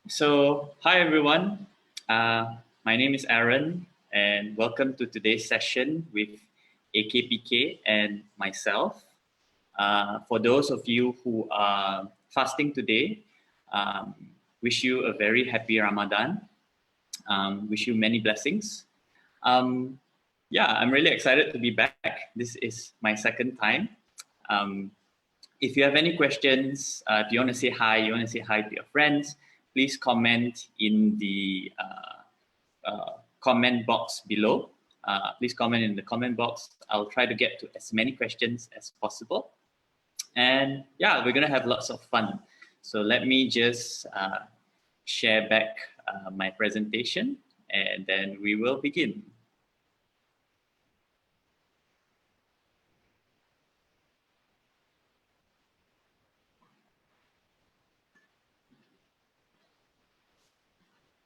Hi everyone. My name is Aaron, and welcome to today's session with AKPK and myself. For those of you who are fasting today, um, wish you a very happy Ramadan. Wish you many blessings. Um, I'm really excited to be back. This is my second time. Um, if you have any questions, if you want to say hi, you want to say hi to your friends, please comment in the comment box below. Please comment in the comment box. I'll try to get to as many questions as possible. And yeah, we're going to have lots of fun. So let me just share back my presentation and then we will begin.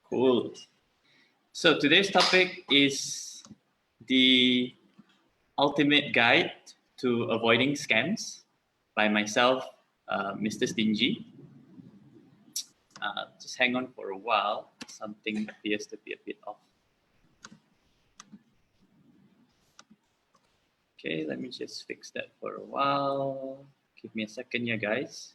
Cool. So today's topic is the ultimate guide to avoiding scams by myself, MrStingy. Just hang on for a while. Something appears to be a bit off. Okay, let me just fix that for a while. Give me a second here, guys.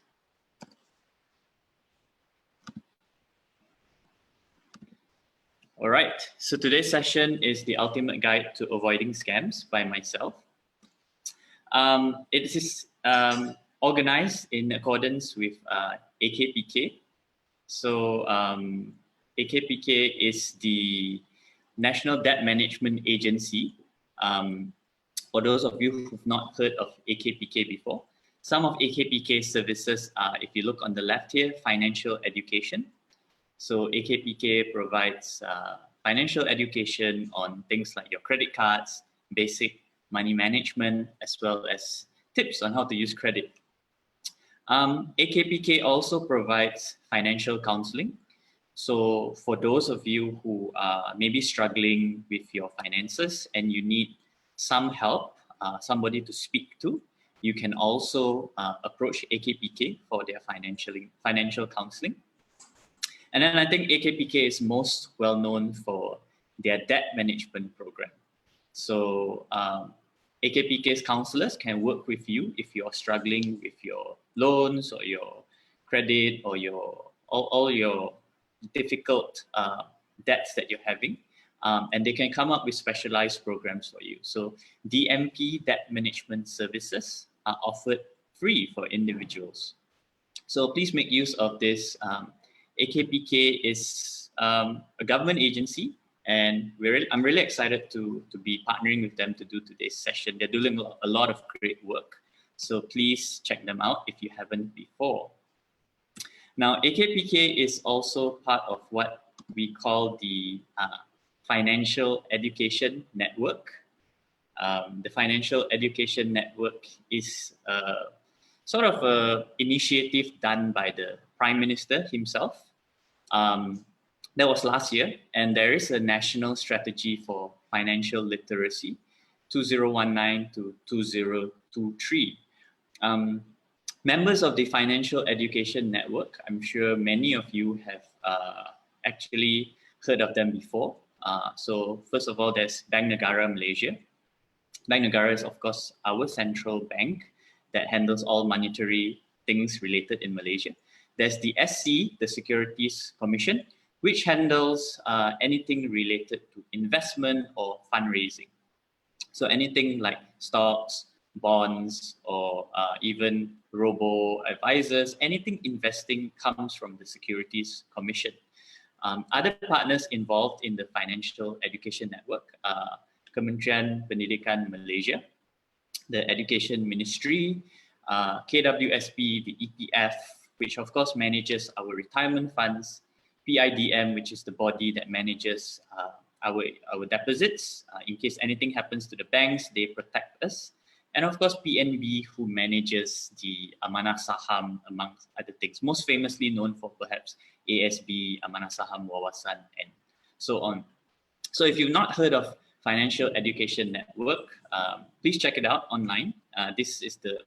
All right, so today's session is the ultimate guide to avoiding scams by myself. It is organized in accordance with AKPK. So AKPK is the National Debt Management Agency. For those of you who've not heard of AKPK before, some of AKPK's services are, if you look on the left here, financial education. So AKPK provides financial education on things like your credit cards, basic money management, as well as tips on how to use credit. AKPK also provides financial counseling. So for those of you who are maybe struggling with your finances and you need some help, somebody to speak to, you can also approach AKPK for their financial counseling. And then I think AKPK is most well known for their debt management program. So AKPK's counselors can work with you if you're struggling with your loans or your credit or all your difficult debts that you're having. And they can come up with specialized programs for you. So DMP, debt management services, are offered free for individuals. So please make use of this. AKPK is a government agency, and I'm really excited to be partnering with them to do today's session. They're doing a lot of great work. So please check them out if you haven't before. Now, AKPK is also part of what we call the Financial Education Network. The Financial Education Network is sort of an initiative done by the Prime Minister himself. That was last year, and there is a national strategy for financial literacy, 2019 to 2023. Members of the Financial Education Network, I'm sure many of you have actually heard of them before. So first of all, there's Bank Negara Malaysia. Bank Negara is, of course, our central bank that handles all monetary things related in Malaysia. There's the SC, the Securities Commission, which handles anything related to investment or fundraising. So anything like stocks, bonds, or even robo-advisors, anything investing comes from the Securities Commission. Other partners involved in the Financial Education Network, Kementerian Pendidikan Malaysia, the Education Ministry, KWSP, the EPF, which of course manages our retirement funds, PIDM, which is the body that manages our deposits. In case anything happens to the banks, they protect us. And of course, PNB, who manages the Amanah Saham, amongst other things, most famously known for perhaps ASB, Amanah Saham Wawasan, and so on. So if you've not heard of Financial Education Network, please check it out online. This is the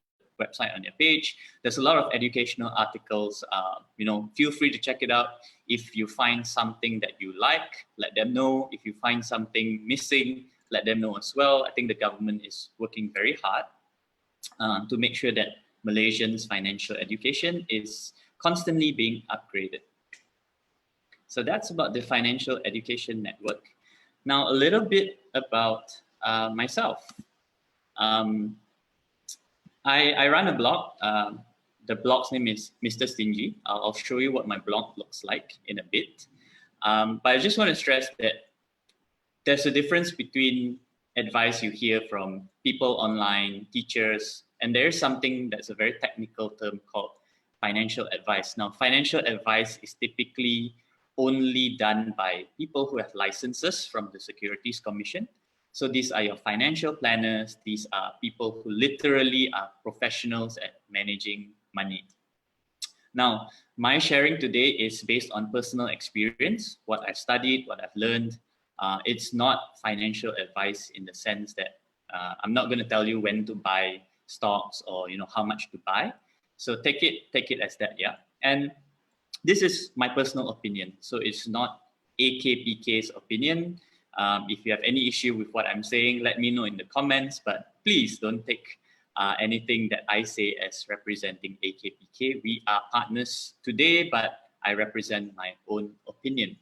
website, on their page. There's a lot of educational articles. Feel free to check it out. If you find something that you like, let them know. If you find something missing, let them know as well. I think the government is working very hard to make sure that Malaysians' financial education is constantly being upgraded. So that's about the Financial Education Network. Now, a little bit about myself. I run a blog. The blog's name is MrStingy. I'll show you what my blog looks like in a bit. But I just want to stress that there's a difference between advice you hear from people online, teachers, and there's something that's a very technical term called financial advice. Now, financial advice is typically only done by people who have licenses from the Securities Commission. So these are your financial planners. These are people who literally are professionals at managing money. Now, my sharing today is based on personal experience, what I've studied, what I've learned. It's not financial advice in the sense that I'm not going to tell you when to buy stocks or how much to buy. So take it as that, yeah. And this is my personal opinion. So it's not AKPK's opinion. If you have any issue with what I'm saying, let me know in the comments. But please don't take anything that I say as representing AKPK. We are partners today, but I represent my own opinion.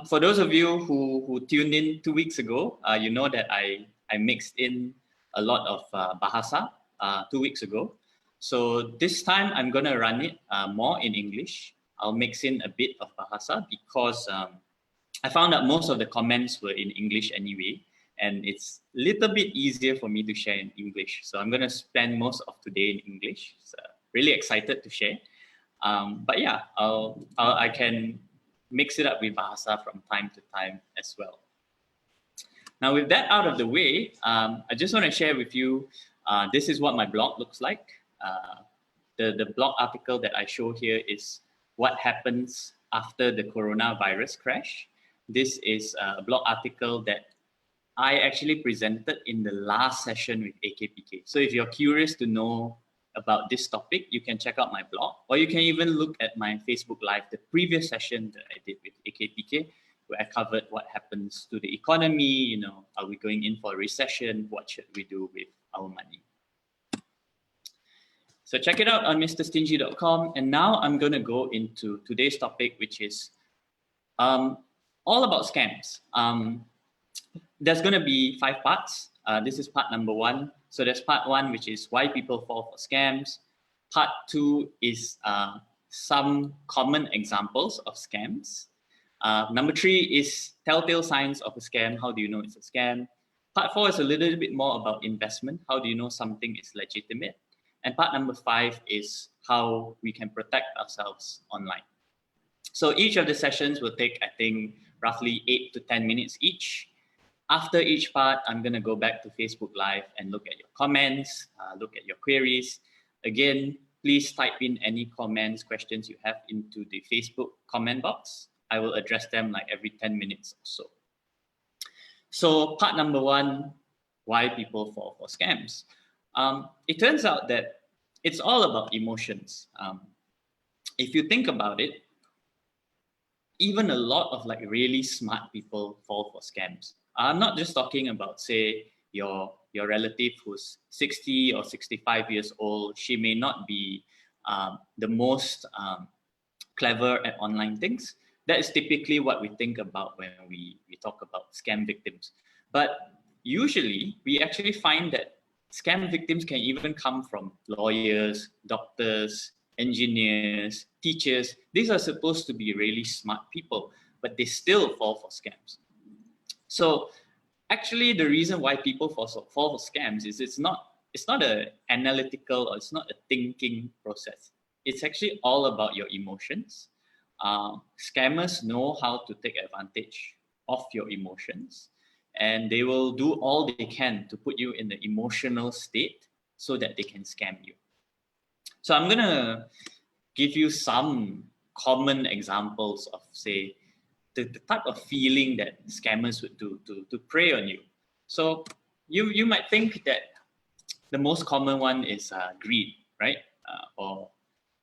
For those of you who tuned in 2 weeks ago, you know that I mixed in a lot of Bahasa 2 weeks ago. So this time I'm going to run it more in English. I'll mix in a bit of Bahasa because I found that most of the comments were in English anyway, and it's a little bit easier for me to share in English. So I'm going to spend most of today in English. So really excited to share. But yeah, I can mix it up with Bahasa from time to time as well. Now, with that out of the way, I just want to share with you, this is what my blog looks like. The blog article that I show here is what happens after the coronavirus crash. This is a blog article that I actually presented in the last session with AKPK. So if you're curious to know about this topic, you can check out my blog, or you can even look at my Facebook Live, the previous session that I did with AKPK, where I covered what happens to the economy, are we going in for a recession? What should we do with our money? So check it out on MrStingy.com. And now I'm going to go into today's topic, which is all about scams. There's going to be 5 parts. This is part number 1. So there's part 1, which is why people fall for scams. Part 2 is some common examples of scams. Number 3 is telltale signs of a scam. How do you know it's a scam? Part 4 is a little bit more about investment. How do you know something is legitimate? And part number 5 is how we can protect ourselves online. So each of the sessions will take, I think, roughly 8 to 10 minutes each. After each part, I'm going to go back to Facebook Live and look at your comments, look at your queries. Again, please type in any comments, questions you have into the Facebook comment box. I will address them like every 10 minutes or so. So part number 1, why people fall for scams. It turns out that it's all about emotions. If you think about it, even a lot of really smart people fall for scams. I'm not just talking about, say, your relative who's 60 or 65 years old. She may not be the most clever at online things. That is typically what we think about when we talk about scam victims. But usually, we actually find that scam victims can even come from lawyers, doctors, engineers, teachers. These are supposed to be really smart people, but they still fall for scams. So actually, the reason why people fall for scams is it's not an analytical or it's not a thinking process. It's actually all about your emotions. Scammers know how to take advantage of your emotions, and they will do all they can to put you in the emotional state so that they can scam you. So I'm going to give you some common examples of, say, the type of feeling that scammers would do to prey on you. So you might think that the most common one is greed, right? Or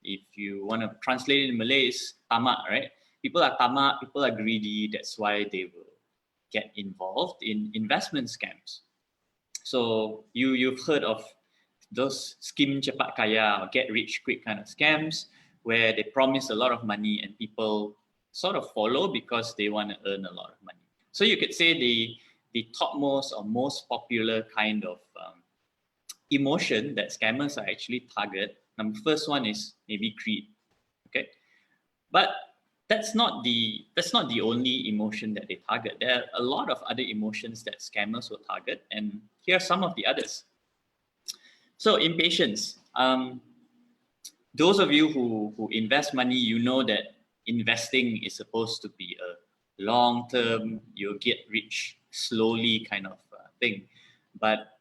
if you want to translate it in Malay, it's tamak, right? People are tamak, people are greedy. That's why they will get involved in investment scams. So you've heard of those scheme cepat kaya or get rich quick kind of scams where they promise a lot of money and people sort of follow because they want to earn a lot of money. So you could say the topmost or most popular kind of emotion that scammers are actually target. Number first one is maybe greed. Okay, but that's not the only emotion that they target. There are a lot of other emotions that scammers will target, and here are some of the others. So impatience. Those of you who invest money, you know that investing is supposed to be a long term, you'll get rich slowly kind of thing. But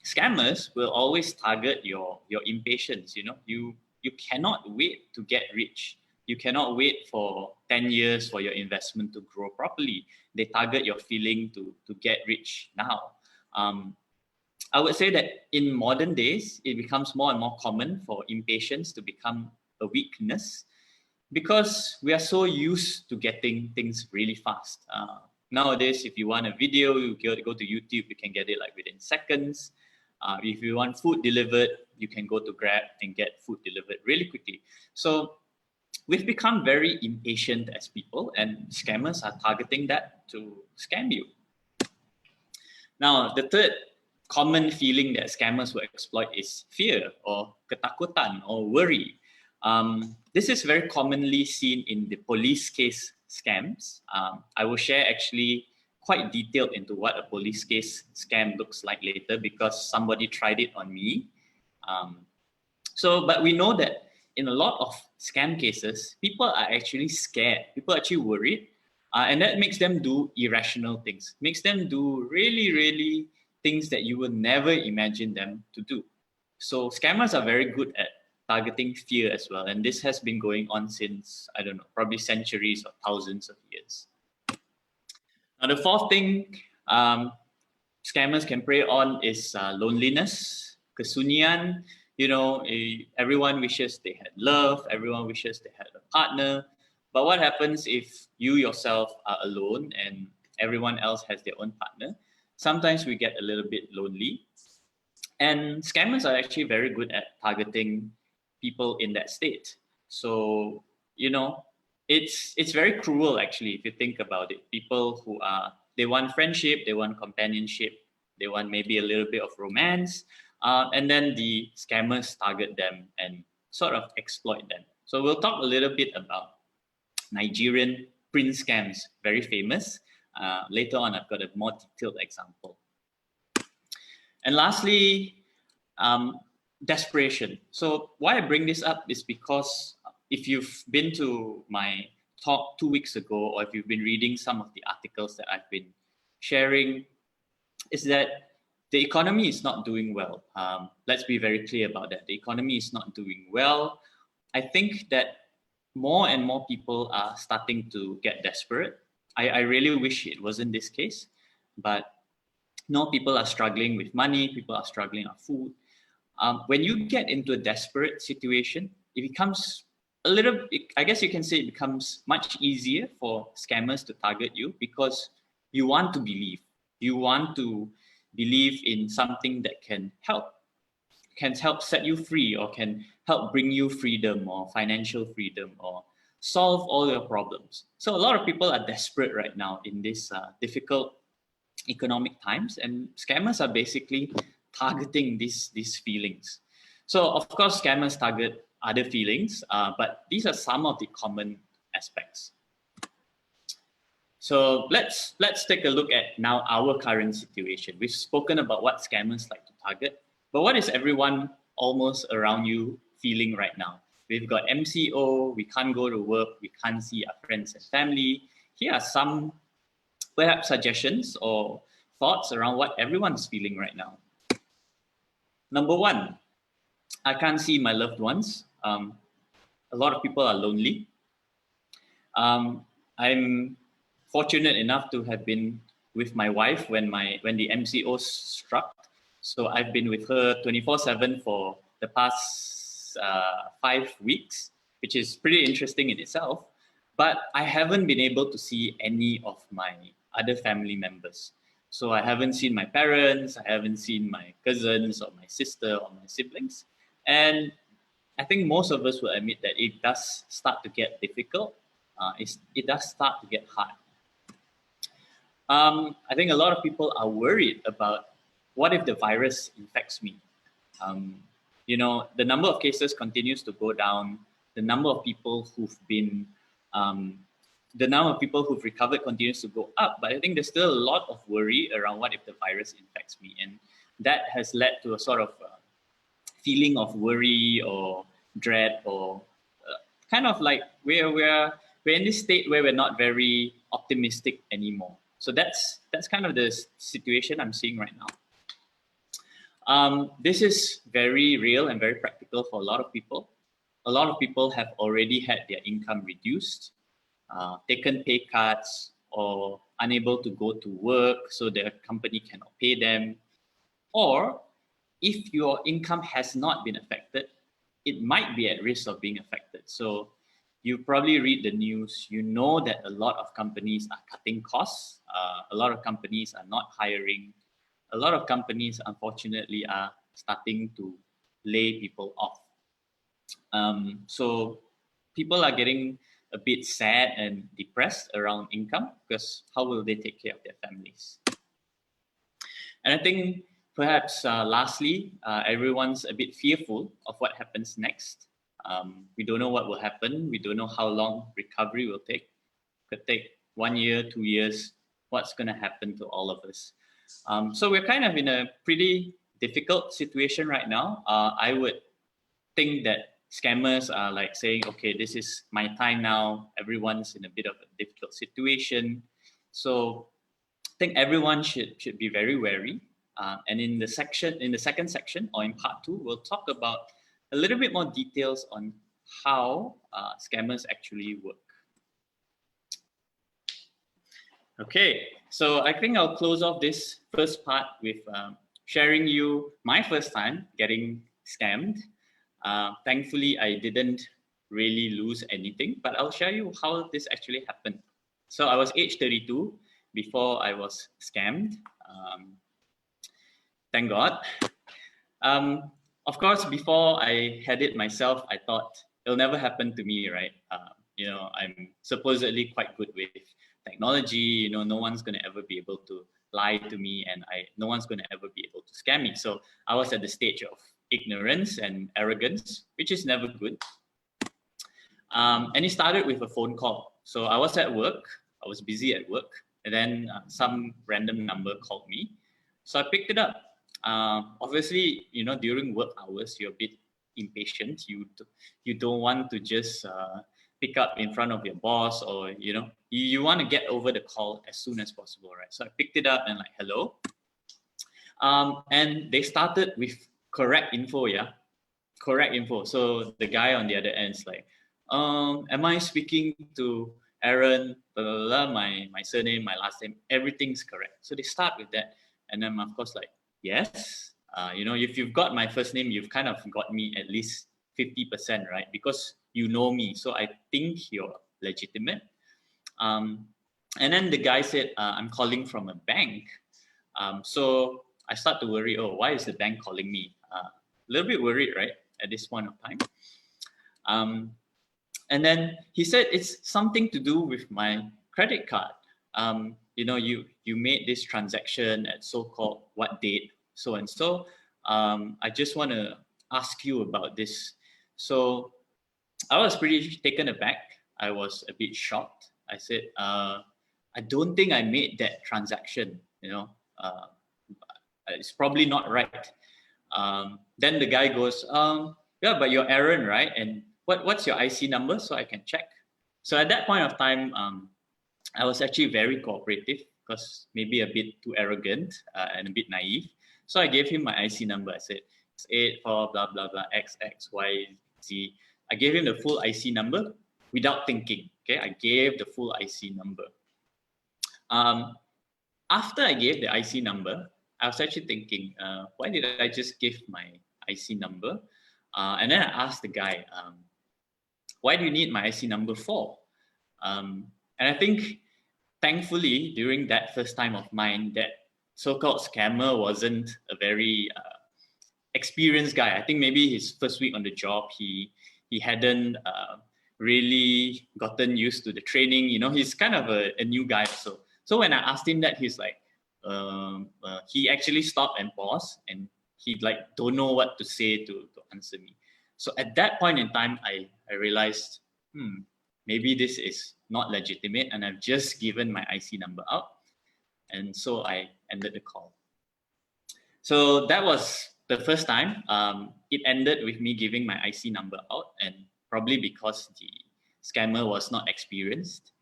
scammers will always target your impatience. You cannot wait to get rich. You cannot wait for 10 years for your investment to grow properly. They target your feeling to get rich now. I would say that in modern days, it becomes more and more common for impatience to become a weakness because we are so used to getting things really fast. Nowadays, if you want a video, you go to YouTube, you can get it like within seconds. If you want food delivered, you can go to Grab and get food delivered really quickly. So we've become very impatient as people, and scammers are targeting that to scam you. Now, the third common feeling that scammers will exploit is fear or ketakutan or worry. This is very commonly seen in the police case scams. I will share actually quite detailed into what a police case scam looks like later because somebody tried it on me. But we know that in a lot of scam cases, people are actually scared. People are actually worried. And that makes them do irrational things, makes them do really, really things that you would never imagine them to do. So scammers are very good at targeting fear as well. And this has been going on since, I don't know, probably centuries or thousands of years. Now, the fourth thing scammers can prey on is loneliness, kesunyian. Everyone wishes they had love, everyone wishes they had a partner. But what happens if you yourself are alone and everyone else has their own partner? Sometimes we get a little bit lonely. And scammers are actually very good at targeting people in that state. So, it's very cruel actually if you think about it. People they want friendship, they want companionship, they want maybe a little bit of romance, and then the scammers target them and sort of exploit them. So we'll talk a little bit about Nigerian print scams, very famous. Later on, I've got a more detailed example. And lastly, desperation. So why I bring this up is because if you've been to my talk 2 weeks ago, or if you've been reading some of the articles that I've been sharing, is that the economy is not doing well. Let's be very clear about that. The economy is not doing well. I think that more and more people are starting to get desperate. I really wish it wasn't this case, but people are struggling with money, people are struggling with food. When you get into a desperate situation, it becomes I guess you can say it becomes much easier for scammers to target you because you want to believe. You want to believe in something that can help set you free or can help bring you freedom or financial freedom or solve all your problems. So a lot of people are desperate right now in this difficult economic times, and scammers are basically targeting these feelings. So of course, scammers target other feelings, but these are some of the common aspects. So let's take a look at now our current situation. We've spoken about what scammers like to target, but what is everyone almost around you feeling right now? We've got MCO, we can't go to work, we can't see our friends and family. Here are some perhaps suggestions or thoughts around what everyone's feeling right now. Number one, I can't see my loved ones. A lot of people are lonely. I'm fortunate enough to have been with my wife when the MCO struck. So I've been with her 24/7 for the past 5 weeks, which is pretty interesting in itself. But I haven't been able to see any of my other family members. So I haven't seen my parents, I haven't seen my cousins or my sister or my siblings. And I think most of us will admit that it does start to get difficult. It does start to get hard. I think a lot of people are worried about what if the virus infects me. Um, the number of cases continues to go down. The number of people um, the number of people who've recovered continues to go up. But I think there's still a lot of worry around what if the virus infects me, and that has led to a sort of feeling of worry or dread, or kind of like we're in this state where we're not very optimistic anymore. So that's kind of the situation I'm seeing right now. This is very real and very practical for a lot of people. A lot of people have already had their income reduced, taken pay cuts, or unable to go to work so their company cannot pay them. Or if your income has not been affected, it might be at risk of being affected. So you probably read the news, you know that a lot of companies are cutting costs, a lot of companies are not hiring, a lot of companies, unfortunately, are starting to lay people off. So people are getting a bit sad and depressed around income, because how will they take care of their families? And I think perhaps lastly, everyone's a bit fearful of what happens next. We don't know what will happen. We don't know how long recovery will take. Could take 1 year, 2 years. What's going to happen to all of us? So we're kind of in a pretty difficult situation right now. I would think that scammers are like saying, okay, this is my time now. Everyone's in a bit of a difficult situation. So I think everyone should be very wary. And in the second section, or in part 2, we'll talk about a little bit more details on how scammers actually work. Okay, so I think I'll close off this first part with sharing you my first time getting scammed. Thankfully, I didn't really lose anything, but I'll share you how this actually happened. So I was age 32 before I was scammed. Thank God. Of course, before I had it myself, I thought it'll never happen to me, right? I'm supposedly quite good with technology. No one's going to ever be able to lie to me, and no one's going to ever be able to scam me. So I was at the stage of ignorance and arrogance, which is never good. And it started with a phone call. So I was at work. I was busy at work, and then some random number called me. So I picked it up. Obviously, during work hours, you're a bit impatient. You don't want to just pick up in front of your boss, or you want to get over the call as soon as possible, right? So I picked it up and like, hello. And they started with correct info, correct info. So the guy on the other end is like, am I speaking to Aaron? Blah, blah, blah, my surname, my last name, everything's correct. So they start with that, and then of course like, yes, if you've got my first name, you've kind of got me at least 50%, right? Because you know me, so I think you're legitimate. And then the guy said, I'm calling from a bank. So I start to worry, why is the bank calling me? A little bit worried, right, at this point of time. And then he said, it's something to do with my credit card. You made this transaction at so-called what date, so and so. I just want to ask you about this. So I was pretty taken aback. I was a bit shocked. I said, I don't think I made that transaction. It's probably not right. Then the guy goes, yeah, but you're Aaron, right? And what's your IC number so I can check? So at that point of time, I was actually very cooperative, because maybe a bit too arrogant and a bit naive. So I gave him my IC number. I said, it's 84 blah, blah, blah, X, X, Y, Z. I gave him the full IC number without thinking. Okay, I gave the full IC number. After I gave the IC number, I was actually thinking, why did I just give my IC number? And then I asked the guy, why do you need my IC number for? And I think, thankfully, during that first time of mine, that so-called scammer wasn't a very experienced guy. I think maybe his first week on the job, he hadn't really gotten used to the training. You know, he's kind of a new guy. So when I asked him that, he's like, he actually stopped and paused, and he like don't know what to say to answer me. So at that point in time, I realized, maybe this is not legitimate, and I've just given my IC number out. And so I ended the call. So that was the first time. It ended with me giving my IC number out, and probably because the scammer was not experienced.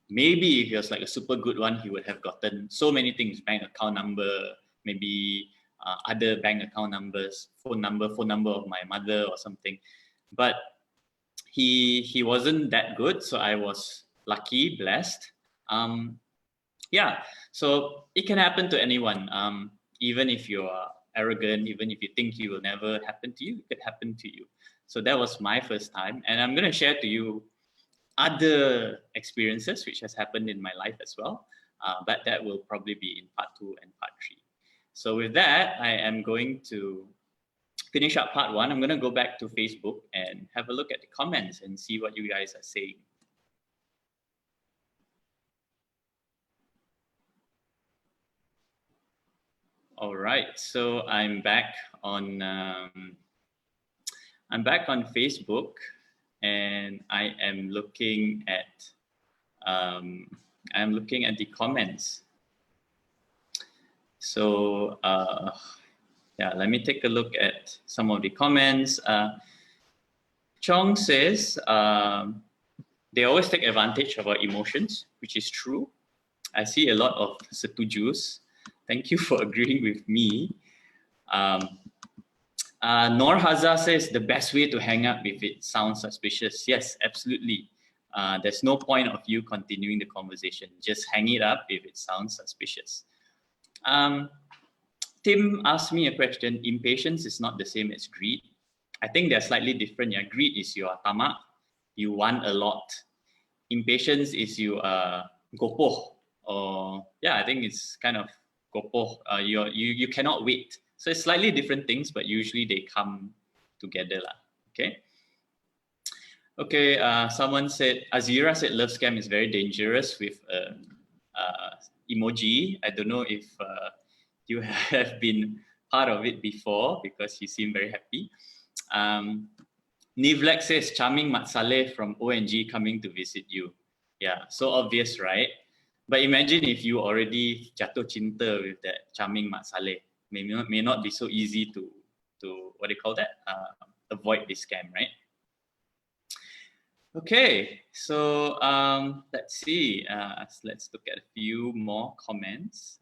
Maybe if he was like a super good one, he would have gotten so many things: bank account number, maybe other bank account numbers, phone number of my mother or something. But he wasn't that good, so I was lucky, blessed. Yeah, so it can happen to anyone. Even if you are arrogant, even if you think it will never happen to you, it could happen to you. So that was my first time, and I'm going to share to you other experiences which has happened in my life as well, but that will probably be in part 2 and part 3. So with that, I am going to finish up part 1. I'm going to go back to Facebook and have a look at the comments and see what you guys are saying. All right, so I'm back on Facebook, and I am looking at the comments. So yeah, let me take a look at some of the comments. Chong says they always take advantage of our emotions, which is true. I see a lot of setujus. Thank you for agreeing with me. Nor Haza says the best way to hang up if it sounds suspicious. Yes, absolutely. There's no point of you continuing the conversation. Just hang it up if it sounds suspicious. Tim asked me a question. Impatience is not the same as greed. I think they're slightly different. Yeah, greed is you are tamak, you want a lot. Impatience is you gopoh, or yeah, I think it's kind of gopoh. You cannot wait. So it's slightly different things, but usually they come together lah. Okay. Okay. Someone said Azira said love scam is very dangerous with emoji. I don't know if you have been part of it before because you seem very happy. Nivlek says charming Mat Saleh from ONG coming to visit you. Yeah, so obvious, right? But imagine if you already jatuh cinta with that charming Mat Saleh. May not be so easy to what do you call that? Avoid this scam, right? Okay, so let's see. Let's look at a few more comments.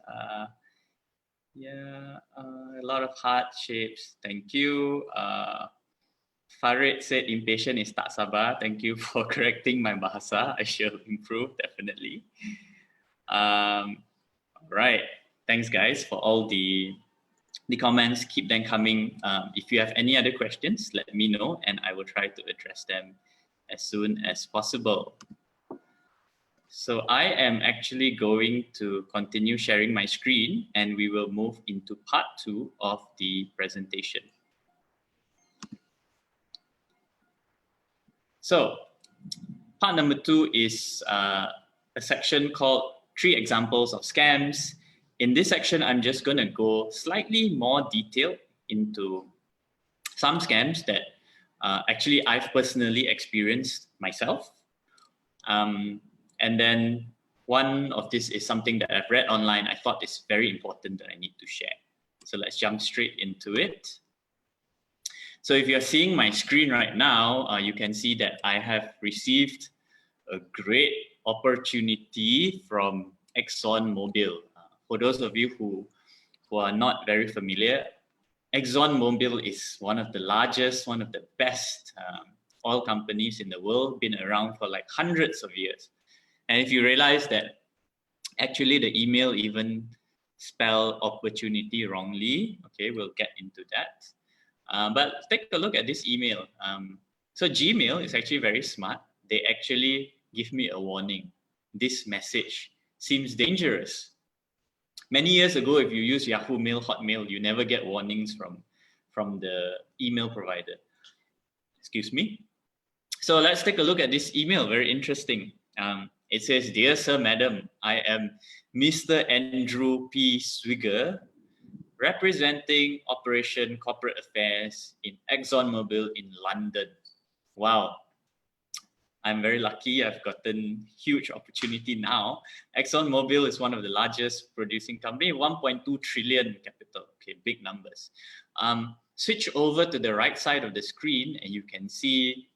Yeah, a lot of heart shapes. Thank you. Farid said impatient is tak sabar. Thank you for correcting my bahasa. I shall improve, definitely. Right. Thanks, guys, for all the comments. Keep them coming. If you have any other questions, let me know, and I will try to address them as soon as possible. So I am actually going to continue sharing my screen, and we will move into part 2 of the presentation. So part number 2 is a section called 3 examples of scams. In this section, I'm just going to go slightly more detailed into some scams that actually I've personally experienced myself. And then one of this is something that I've read online. I thought is very important that I need to share. So let's jump straight into it. So if you're seeing my screen right now, you can see that I have received a great opportunity from ExxonMobil. For those of you who are not very familiar, ExxonMobil is one of the largest, one of the best oil companies in the world, been around for like hundreds of years. And if you realize that actually the email even spell opportunity wrongly. Okay, we'll get into that. But take a look at this email. So Gmail is actually very smart. They actually give me a warning. This message seems dangerous. Many years ago, if you use Yahoo Mail, Hotmail, you never get warnings from the email provider. Excuse me. So let's take a look at this email. Very interesting. It says, "Dear Sir, Madam, I am Mr. Andrew P. Swigger, representing Operation Corporate Affairs in ExxonMobil in London." Wow. I'm very lucky. I've gotten huge opportunity now. ExxonMobil is one of the largest producing company, 1.2 trillion capital. Okay, big numbers. Switch over to the right side of the screen and you can see,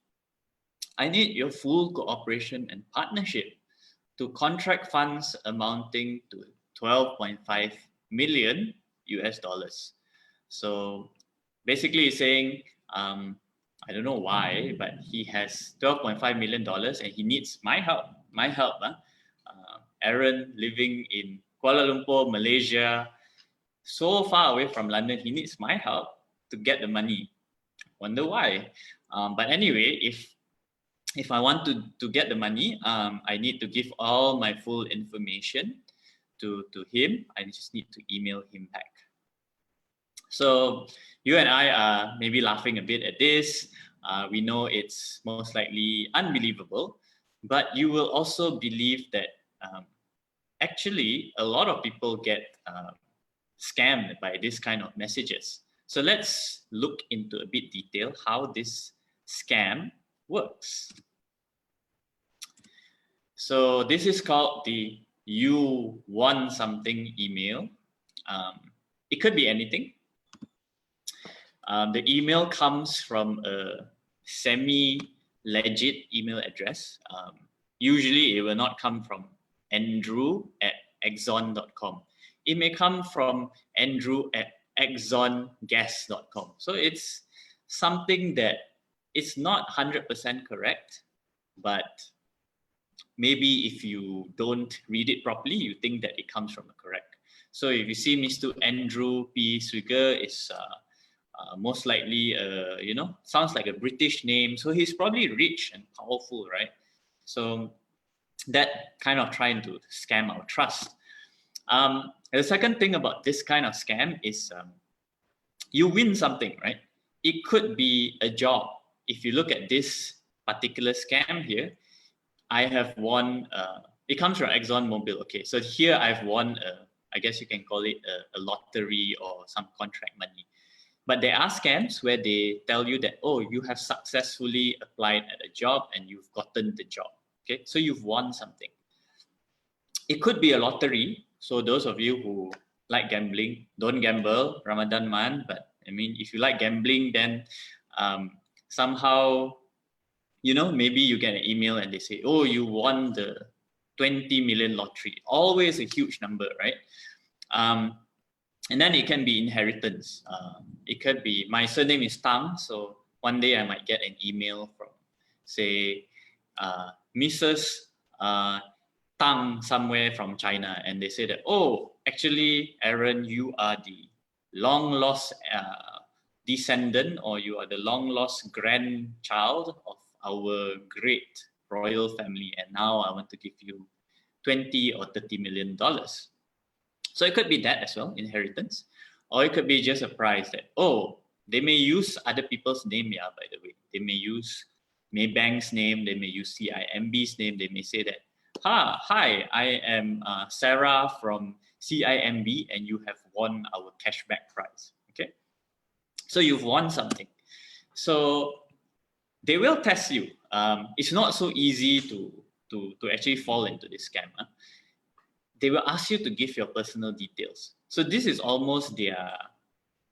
I need your full cooperation and partnership to contract funds amounting to 12.5 million US dollars. So basically he's saying, I don't know why, but he has $12.5 million and he needs my help. Aaron living in Kuala Lumpur, Malaysia, so far away from London, he needs my help to get the money. Wonder why? But anyway, if I want to get the money, I need to give all my full information to him. I just need to email him back. So you and I are maybe laughing a bit at this. We know it's most likely unbelievable, but you will also believe that actually a lot of people get scammed by this kind of messages. So let's look into a bit detail how this scam works. So this is called the "you want something" email. It could be anything. The email comes from a semi-legit email address. Usually it will not come from andrew@exxon.com. It may come from andrew@exxongas.com. So it's something that it's not 100% correct, but maybe if you don't read it properly, you think that it comes from a correct. So if you see Mr. Andrew P. Swigger, it's most likely, sounds like a British name. So he's probably rich and powerful, right? So that kind of trying to scam our trust. The second thing about this kind of scam is you win something, right? It could be a job. If you look at this particular scam here, I have won, it comes from ExxonMobil. Okay, so here I've won, I guess you can call it a lottery or some contract money. But there are scams where they tell you that, oh, you have successfully applied at a job and you've gotten the job. Okay, so you've won something. It could be a lottery. So those of you who like gambling, don't gamble, Ramadan month. But I mean, if you like gambling, then somehow, maybe you get an email and they say, oh, you won the 20 million lottery. Always a huge number, right? And then it can be inheritance. It could be, my surname is Tang, so one day I might get an email from, say, Mrs. Tang somewhere from China, and they say that, oh, actually, Aaron, you are the long lost descendant, or you are the long lost grandchild of our great royal family, and now I want to give you 20 or 30 million dollars. So it could be that as well, inheritance, or it could be just a prize that, oh, they may use other people's name, yeah, by the way. They may use Maybank's name, they may use CIMB's name, they may say that, hi, I am Sarah from CIMB and you have won our cashback prize, okay? So you've won something. So they will test you. It's not so easy to actually fall into this scam. They will ask you to give your personal details. So this is almost their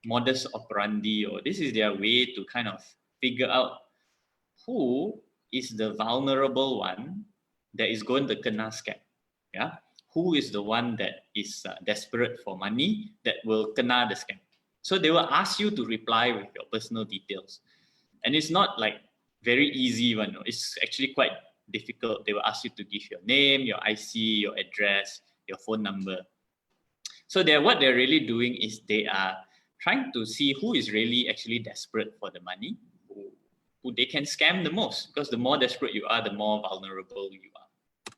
modus operandi, or this is their way to kind of figure out who is the vulnerable one that is going to kena scam. Yeah, who is the one that is desperate for money that will kena the scam. So they will ask you to reply with your personal details, and it's not like very easy one. It's actually quite difficult. They will ask you to give your name, your IC, your address, your phone number. So what they're really doing is they are trying to see who is really actually desperate for the money, who they can scam the most, because the more desperate you are, the more vulnerable you are.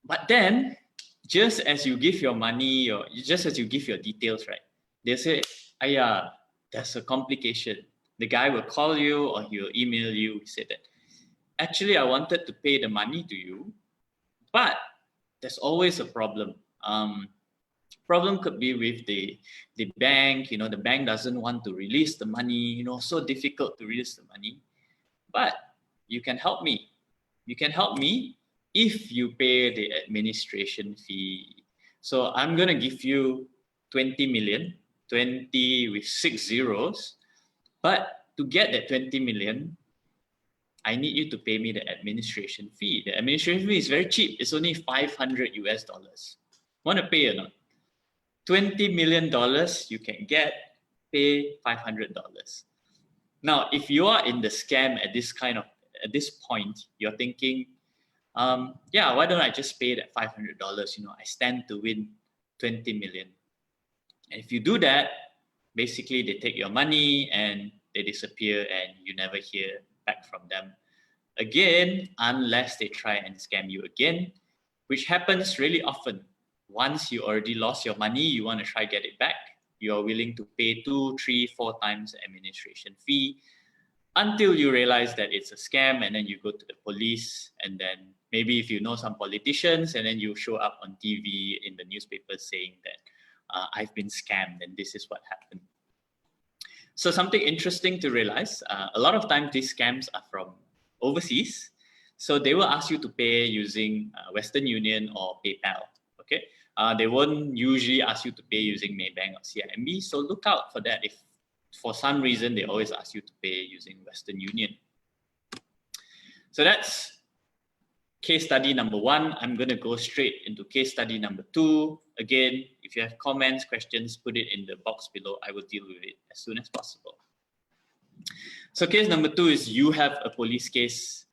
But then, just as you give your money, or just as you give your details, right, they say, "Aya, there's a complication." The guy will call you or he will email you. He said that, "Actually, I wanted to pay the money to you, but there's always a problem. Problem could be with the bank. The bank doesn't want to release the money. So difficult to release the money. But you can help me. You can help me if you pay the administration fee. So I'm gonna give you 20 million, 20 with 6 zeros. But to get that 20 million, I need you to pay me the administration fee. The administration fee is very cheap. It's only 500 US dollars. Want to pay or not? $20 million you can get, pay $500. Now, if you are in the scam at this point, you're thinking, yeah, why don't I just pay that $500? I stand to win 20 million. And if you do that, basically they take your money and they disappear and you never hear back from them again, unless they try and scam you again, which happens really often. Once you already lost your money, you want to try get it back, you are willing to pay 2, 3, 4 times the administration fee until you realize that it's a scam, and then you go to the police, and then maybe if you know some politicians, and then you show up on TV in the newspaper saying that I've been scammed and this is what happened. So something interesting to realize, a lot of times these scams are from overseas. So they will ask you to pay using Western Union or PayPal, okay? They won't usually ask you to pay using Maybank or CIMB, so look out for that if for some reason they always ask you to pay using Western Union. So that's case study number 1. I'm going to go straight into case study number 2. Again, if you have comments, questions, put it in the box below. I will deal with it as soon as possible. So case number 2 is you have a police case,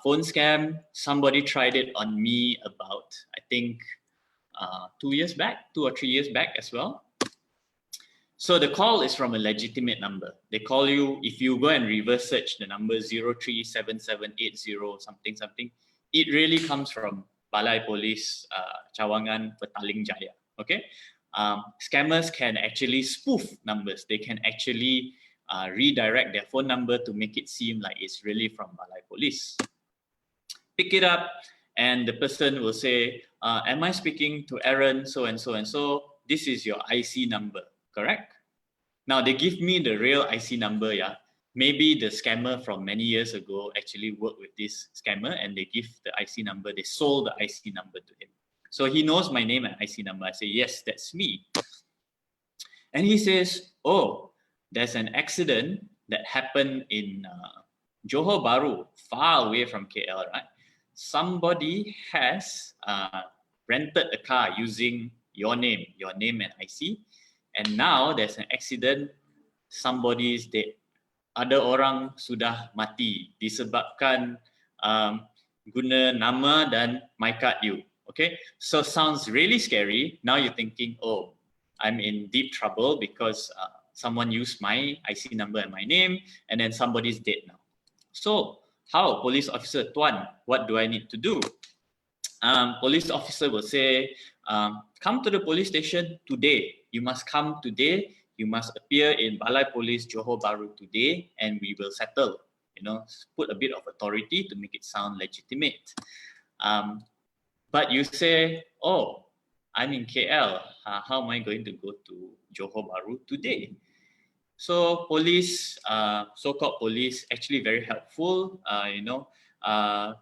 phone scam. Somebody tried it on me about, I think, 2 or 3 years back as well. So the call is from a legitimate number. They call you, if you go and reverse search the number 037780 something, it really comes from Balai Police Cawangan Petaling Jaya. Okay, scammers can actually spoof numbers. They can actually redirect their phone number to make it seem like it's really from Balai Police. Pick it up, and the person will say, am I speaking to Aaron so and so and so? This is your IC number, correct? Now they give me the real IC number, yeah. Maybe the scammer from many years ago actually worked with this scammer and they give the IC number, they sold the IC number to him. So he knows my name and IC number. I say, yes, that's me. And he says, oh, there's an accident that happened in Johor Bahru, far away from KL, right? Somebody has rented a car using your name and IC. And now there's an accident, somebody is dead. Ada orang sudah mati disebabkan guna nama dan my card you. Okay, so sounds really scary. Now you're thinking, oh, I'm in deep trouble because someone used my IC number and my name, and then somebody's dead now. So how, police officer Tuan, what do I need to do? Police officer will say, come to the police station today. You must come today. You must appear in Balai Police Johor Bahru today, and we will settle. Put a bit of authority to make it sound legitimate. But you say, oh, I'm in KL. How am I going to go to Johor Bahru today? So police, so-called police, actually very helpful.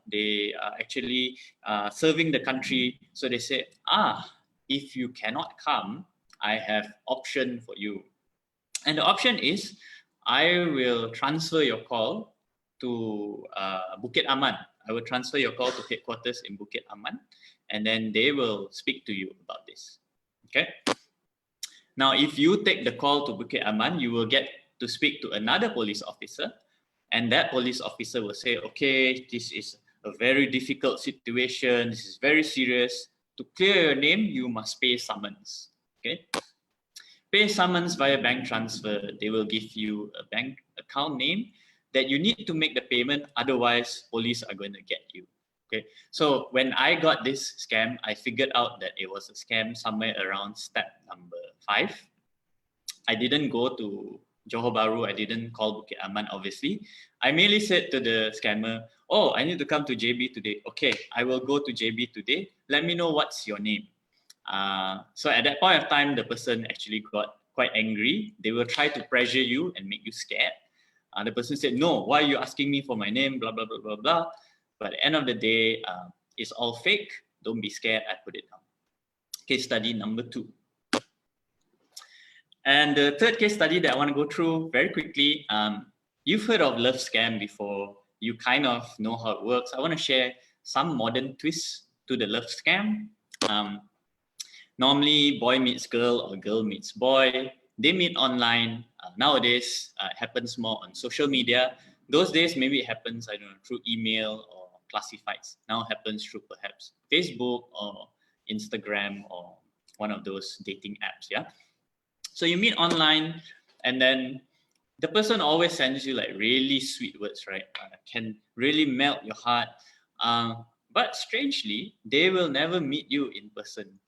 They are actually serving the country. So they say, if you cannot come, I have option for you. And the option is, I will transfer your call to Bukit Aman. I will transfer your call to headquarters in Bukit Aman, and then they will speak to you about this. Okay. Now, if you take the call to Bukit Aman, you will get to speak to another police officer, and that police officer will say, okay, this is a very difficult situation. This is very serious. To clear your name, you must pay summons. Okay, pay summons via bank transfer. They will give you a bank account name that you need to make the payment. Otherwise, police are going to get you. Okay, so when I got this scam, I figured out that it was a scam somewhere around step number 5. I didn't go to Johor Bahru. I didn't call Bukit Aman, obviously. I merely said to the scammer, oh, I need to come to JB today. Okay, I will go to JB today. Let me know what's your name. So at that point of time, the person actually got quite angry. They will try to pressure you and make you scared. The person said, no, why are you asking me for my name? Blah, blah, blah, blah, blah. But at the end of the day, it's all fake. Don't be scared. I put it down. Case study number 2. And the third case study that I want to go through very quickly, you've heard of love scam before. You kind of know how it works. I want to share some modern twists to the love scam. Normally, boy meets girl or girl meets boy. They meet online. Nowadays, it happens more on social media. Those days, maybe it happens, I don't know, through email or classifieds. Now it happens through perhaps Facebook or Instagram or one of those dating apps, yeah? So you meet online, and then the person always sends you like really sweet words, right? Can really melt your heart. But strangely, they will never meet you in person.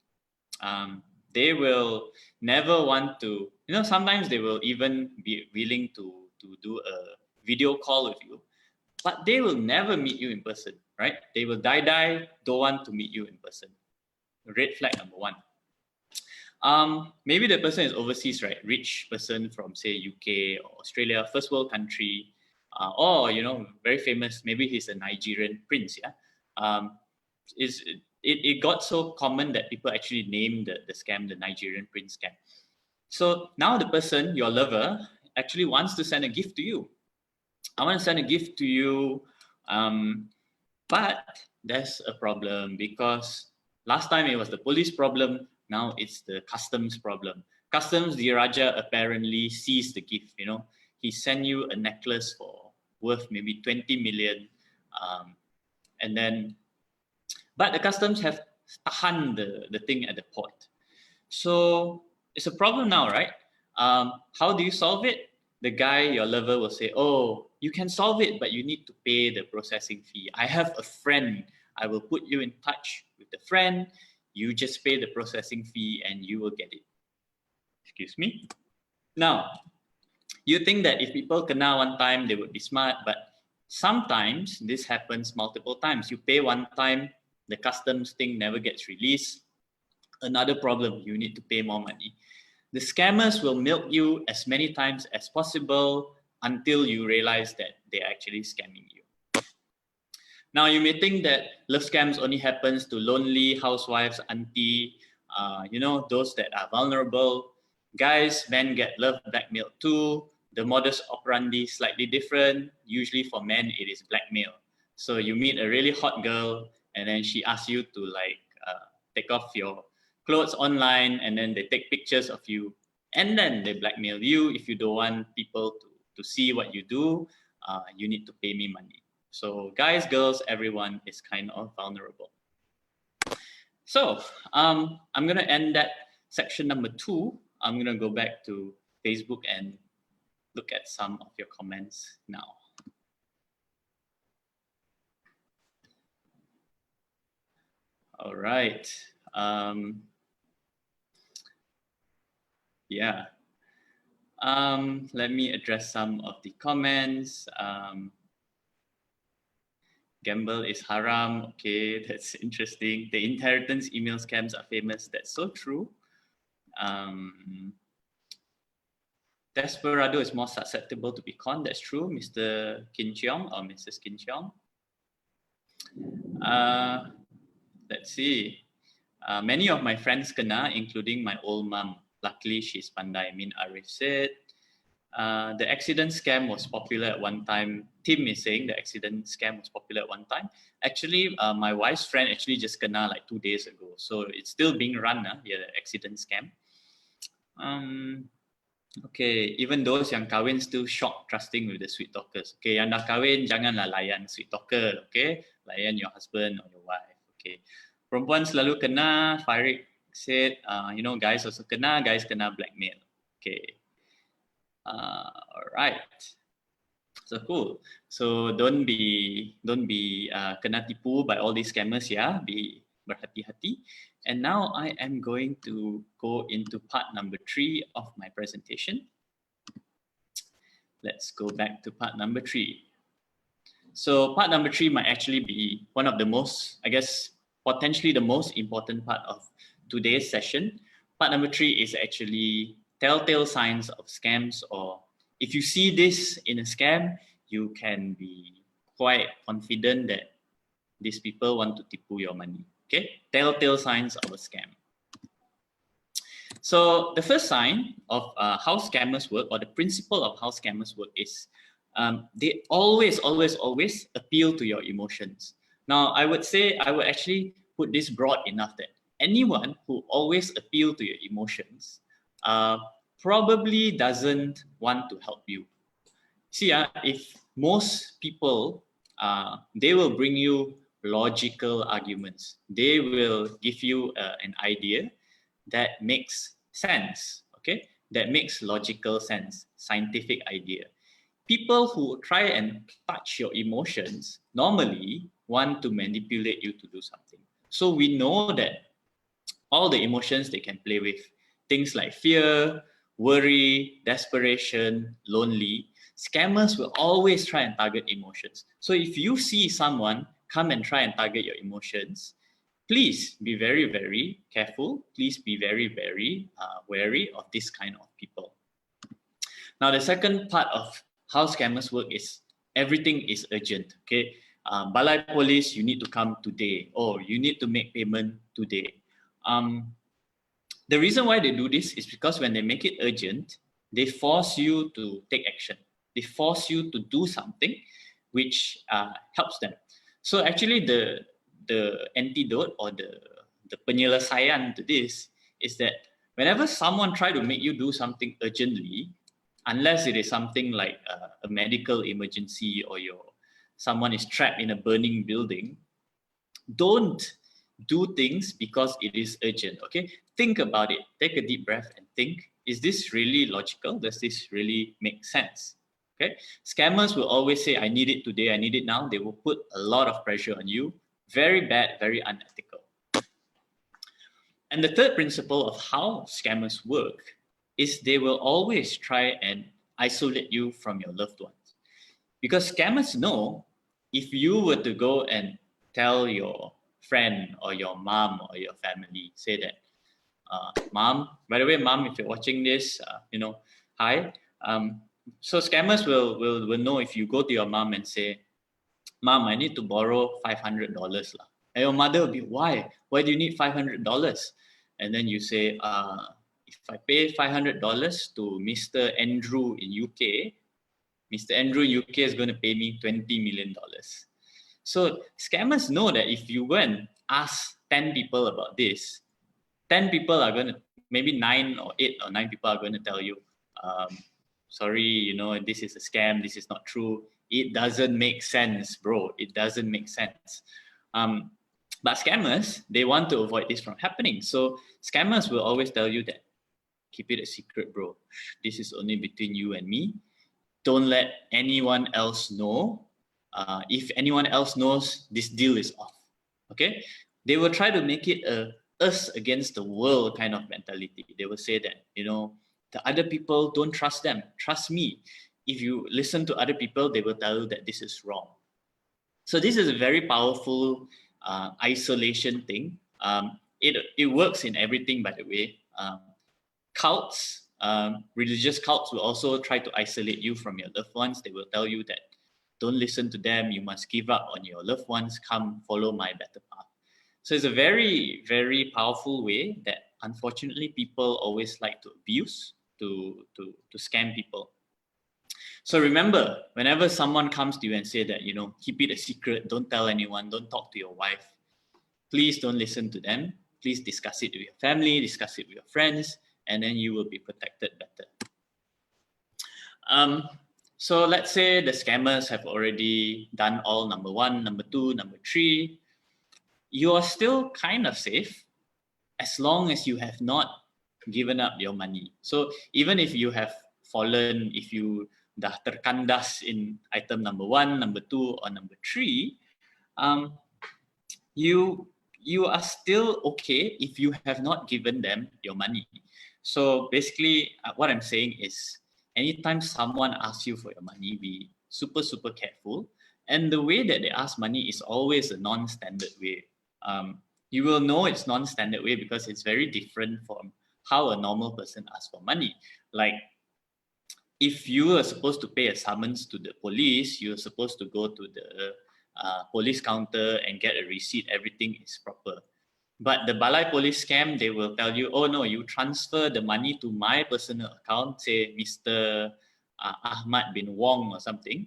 They will never want to, sometimes they will even be willing to do a video call with you, but they will never meet you in person, right? They will don't want to meet you in person. Red flag number 1. Maybe the person is overseas, right? Rich person from say UK or Australia, first world country, or very famous. Maybe he's a Nigerian prince. Yeah, it got so common that people actually named the scam the Nigerian prince scam. So now the person, your lover, actually wants to send a gift to you. I want to send a gift to you, but there's a problem because last time it was the police problem. Now it's the customs problem. Customs Diraja apparently seized the gift. He sent you a necklace worth maybe 20 million, but the customs have tahan the thing at the port. So it's a problem now, right? How do you solve it? The guy, your lover, will say, oh, you can solve it, but you need to pay the processing fee. I have a friend. I will put you in touch with the friend. You just pay the processing fee and you will get it. Excuse me. Now, you think that if people kena one time, they would be smart, but sometimes this happens multiple times. You pay one time, the customs thing never gets released. Another problem, you need to pay more money. The scammers will milk you as many times as possible until you realize that they're actually scamming you. Now, you may think that love scams only happens to lonely housewives, auntie, those that are vulnerable. Guys, men get love blackmailed too. The modus operandi is slightly different. Usually for men, it is blackmail. So you meet a really hot girl and then she asks you to take off your clothes online, and then they take pictures of you, and then they blackmail you. If you don't want people to see what you do, you need to pay me money. So guys, girls, everyone is kind of vulnerable. So I'm going to end that section number 2. I'm going to go back to Facebook and look at some of your comments now. All right. Yeah. Let me address some of the comments. Gamble is haram. Okay, that's interesting. The inheritance email scams are famous. That's so true. Desperado is more susceptible to be conned. That's true, Mr. Kin Cheong or Mrs. Kin Cheong. Let's see. Many of my friends kena, including my old mom. Luckily, she's pandai. Min Arif said. The accident scam was popular at one time. Tim is saying the accident scam was popular at one time. Actually, my wife's friend actually just kena like 2 days ago. So it's still being run, the accident scam. Okay, even those yang kahwin still shocked trusting with the sweet talkers. Okay, yang dah kahwin janganlah layan sweet talker. Okay, layan your husband or your wife. Okay, Perempuan selalu kena. Farid said, you know, guys also kena. Guys kena blackmail. Okay. All right. So cool. So don't be kena tipu by all these scammers. Yeah, be berhati-hati. And now I am going to go into part number 3 of my presentation. Let's go back to part number 3. So part number 3 might actually be one of the most, I guess, potentially the most important part of today's session. Part number 3 is actually telltale signs of scams, or if you see this in a scam, you can be quite confident that these people want to tipu your money. Okay, telltale signs of a scam. So the first sign of how scammers work, or the principle of how scammers work, is they always appeal to your emotions. Now, I would actually put this broad enough that anyone who always appeal to your emotions probably doesn't want to help you. See, if most people, they will bring you logical arguments. They will give you an idea that makes sense, okay? That makes logical sense, scientific idea. People who try and touch your emotions normally want to manipulate you to do something. So we know that all the emotions they can play with, things like fear, worry, desperation, lonely, scammers will always try and target emotions. So if you see someone come and try and target your emotions, please be very, very careful. Please be very, very wary of this kind of people. Now, the second part of how scammers work is everything is urgent. Okay, Balai Police, you need to come today, or you need to make payment today. The reason why they do this is because when they make it urgent, they force you to take action. They force you to do something which helps them. So actually the antidote, or the penyelesaian to this is that whenever someone try to make you do something urgently, unless it is something like a medical emergency, or someone is trapped in a burning building, don't do things because it is urgent. Okay, think about it. Take a deep breath and think, is this really logical? Does this really make sense? Okay, scammers will always say, I need it today, I need it now. They will put a lot of pressure on you. Very bad, very unethical. And the third principle of how scammers work is they will always try and isolate you from your loved ones. Because scammers know if you were to go and tell your friend or your mom or your family, say that, Mom, by the way, Mom, if you're watching this, hi. So scammers will know if you go to your mom and say, Mom, I need to borrow $500. And your mother will be, why? Why do you need $500? And then you say, if I pay $500 to Mr. Andrew in UK, Mr. Andrew in UK is going to pay me $20 million. So scammers know that if you go and ask 10 people about this, 10 people are going to, maybe 9 or 8 or 9 people are going to tell you, sorry, this is a scam, this is not true. It doesn't make sense, bro. It doesn't make sense. But scammers, they want to avoid this from happening. So scammers will always tell you that, keep it a secret, bro. This is only between you and me. Don't let anyone else know. If anyone else knows, this deal is off. Okay? They will try to make it a us against the world kind of mentality. They will say that, the other people, don't trust them. Trust me. If you listen to other people, they will tell you that this is wrong. So this is a very powerful isolation thing. It works in everything, by the way. Cults, religious cults will also try to isolate you from your loved ones. They will tell you that, don't listen to them. You must give up on your loved ones. Come follow my better path. So it's a very, very powerful way that unfortunately people always like to abuse to scam people. So remember, whenever someone comes to you and say that, keep it a secret, don't tell anyone, don't talk to your wife, please don't listen to them. Please discuss it with your family, discuss it with your friends, and then you will be protected better. So let's say the scammers have already done all number 1, number 2, number 3. you are still kind of safe as long as you have not given up your money. So even if you have fallen, if you dah terkandas in item number 1, number 2, or number 3, you are still okay if you have not given them your money. So basically, what I'm saying is, anytime someone asks you for your money, be super careful. And the way that they ask money is always a non-standard way. You will know it's non-standard way because it's very different from how a normal person asks for money. Like, if you are supposed to pay a summons to the police, you're supposed to go to the police counter and get a receipt, everything is proper. But the Balai Police scam, they will tell you, oh no, you transfer the money to my personal account, say Mr. Ahmad bin Wong or something.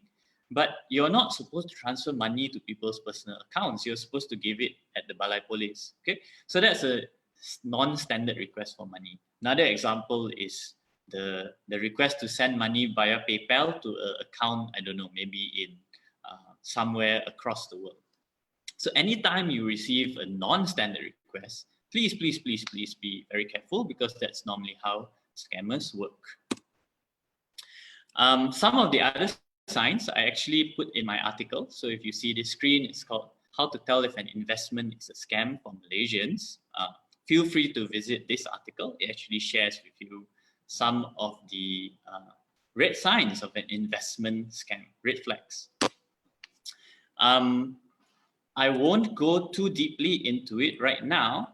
But you're not supposed to transfer money to people's personal accounts. You're supposed to give it at the Balai Police. Okay, so that's a non-standard request for money. Another example is the request to send money via PayPal to an account, I don't know, maybe in somewhere across the world. So anytime you receive a non-standard request, please be very careful, because that's normally how scammers work. Some of the other signs I actually put in my article. So if you see this screen, it's called How to Tell If an Investment is a Scam for Malaysians. Feel free to visit this article. It actually shares with you some of the red signs of an investment scam, red flags. I won't go too deeply into it right now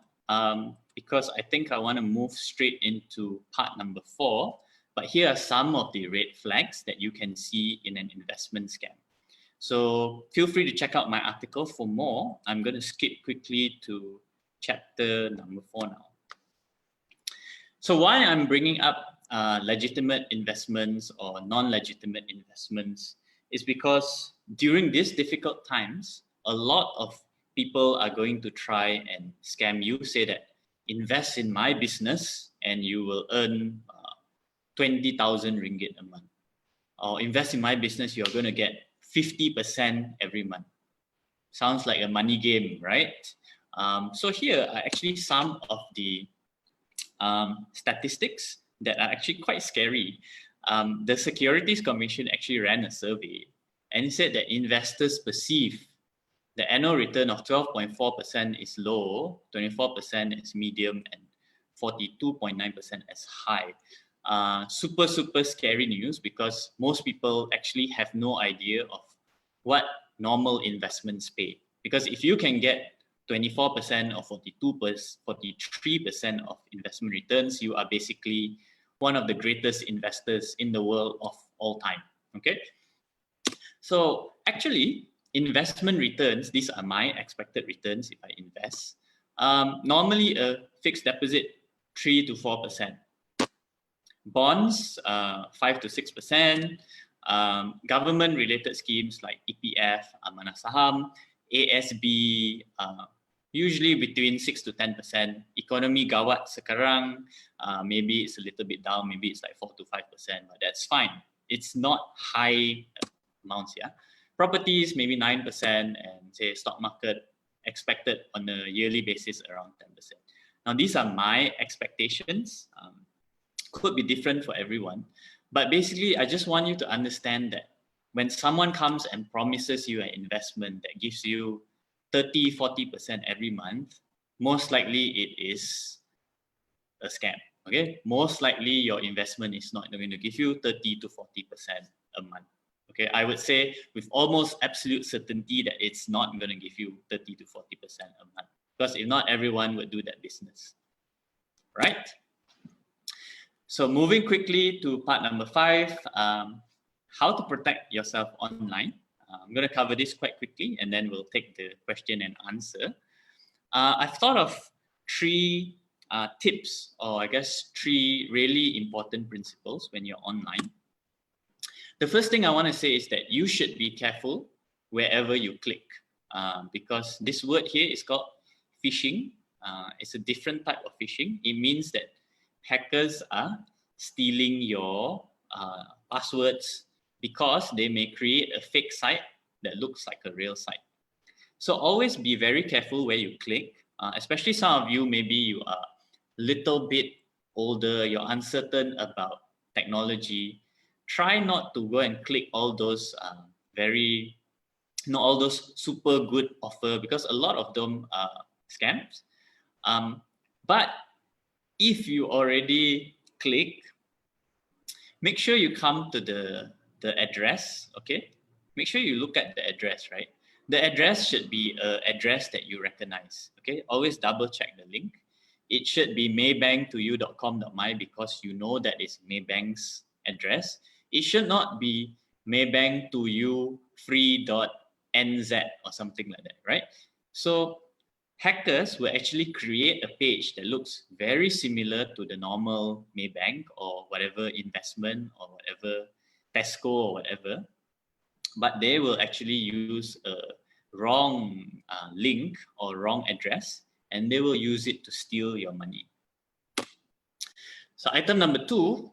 because I think I want to move straight into part number 4. But here are some of the red flags that you can see in an investment scam. So feel free to check out my article for more. I'm going to skip quickly to chapter number 4 now. So why I'm bringing up legitimate investments or non-legitimate investments is because during these difficult times, a lot of people are going to try and scam you, say that invest in my business and you will earn 20,000 ringgit a month. Or invest in my business, you're going to get 50% every month. Sounds like a money game, right? So here are actually some of the statistics that are actually quite scary. The Securities Commission actually ran a survey and it said that investors perceive the annual return of 12.4% is low, 24% is medium, and 42.9% as high. Super scary news, because most people actually have no idea of what normal investments pay. Because if you can get 24% or 43% of investment returns, you are basically one of the greatest investors in the world of all time. Okay, so actually investment returns, these are my expected returns if I invest. Normally a fixed deposit 3 to 4%, bonds 5 to 6%, government related schemes like EPF, Amanah Saham, ASB, usually between 6 to 10%. Economy gawat sekarang, maybe it's a little bit down, maybe it's like 4 to 5%, but that's fine. It's not high amounts, yeah. Properties maybe 9%, and say stock market expected on a yearly basis around 10%. Now these are my expectations. Could be different for everyone, but basically I just want you to understand that when someone comes and promises you an investment that gives you 30-40% every month, most likely it is a scam. Okay, most likely your investment is not going to give you 30 to 40% a month. Okay, I would say with almost absolute certainty that it's not going to give you 30 to 40% a month, because if not, everyone would do that business, right? So moving quickly to part number 5, how to protect yourself online. I'm going to cover this quite quickly and then we'll take the question and answer. I've thought of 3 tips, or I guess 3 really important principles when you're online. The first thing I want to say is that you should be careful wherever you click, because this word here is called phishing. It's a different type of phishing. It means that hackers are stealing your passwords because they may create a fake site that looks like a real site. So always be very careful where you click, especially some of you, maybe you are a little bit older, you're uncertain about technology. Try not to go and click all those all those super good offer, because a lot of them are scams. But if you already click, make sure you come to the address, okay? Make sure you look at the address, right? The address should be an address that you recognize, okay? Always double check the link. It should be maybank2you.com.my, because you know that is Maybank's address. It should not be maybank2you free.nz or something like that, right? So hackers will actually create a page that looks very similar to the normal Maybank or whatever investment or whatever Tesco or whatever, but they will actually use a wrong link or wrong address, and they will use it to steal your money. So item number 2,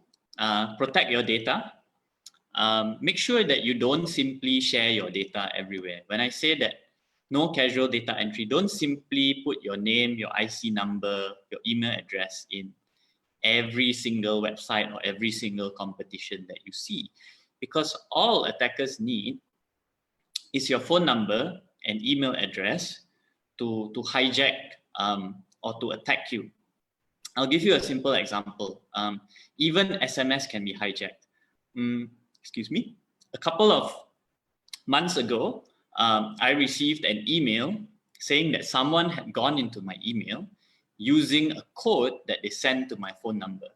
protect your data. Make sure that you don't simply share your data everywhere. When I say that no casual data entry, don't simply put your name, your IC number, your email address in every single website or every single competition that you see. Because all attackers need is your phone number and email address to hijack or to attack you. I'll give you a simple example. Even SMS can be hijacked. Excuse me. A couple of months ago, I received an email saying that someone had gone into my email using a code that they sent to my phone number.